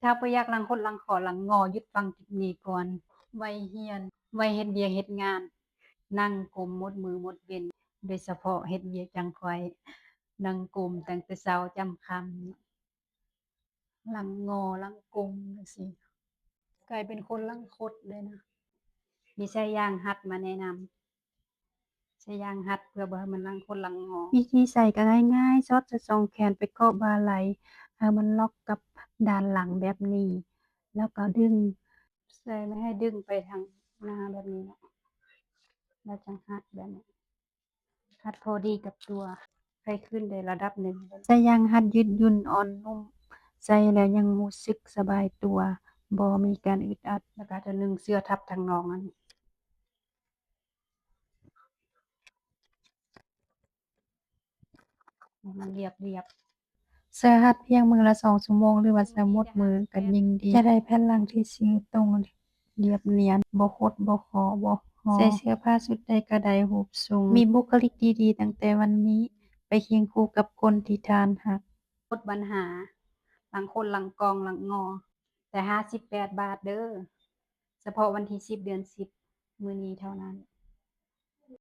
ถ้าบ่อยากหลังคดหลังขอหลังงอหยุดฟังคลิปนี้ก่อนไว้เรียนไว้เฮ็ดเวียกเฮ็ดงานนั่งก้มหมดมือหมดเว้นโดยเฉพาะเฮ็ดเวียกจังข้อยนั่งก้มตั้งแต่เช้าจำค่ำหลังงอหลังกงจังซี้กลายเป็นคนหลังคดเลยนะมีชายย่างหัดมาแนะนำชายย่างหัดเพื่อบ่ให้มันหลังคดหลังงอวิธีใส่ก็ง่ายๆสอดจะ2แขนไปเกาะบ่าไหล่ให้มันล็อกกับด้านหลังแบบนี้แล้วก็ดึงใส่ไม่ให้ดึงไปทางหน้าแบบนี้นะแล้วจังหัดแบบนี้หัดพอดีกับตัวให้ขึ้นได้ระดับหนึ่งชายย่างหัดยืดหยุ่นอ่อนนุ่มใส่แล้วยังรู้สึกสบายตัวบ่มีการอึดอัดแล้วก็จะนึ่งเสื้อทับทางนองอันนี้ให้มันเรียบๆ เสื้อหัดเพียงมื้อละ2ชั่วโมงหรือว่าจะหมดมื้อก็ยิ่งดีจะได้แผ่นหลังที่สีตรงเรียบเนียนบ่คดบ่ค้อบ่งอใส่เสื้อผ้าชุดใดก็ได้รูปทรงมีบุคลิกดีๆตั้งแต่วันนี้ไปเคียงคู่กับคนที่ท่านรักลดปัญหาหลังคนหลังกองหลังงอแต่58 บาทเด้อเฉพาะวันที่10 เดือน 10มื้อนี้เท่านั้น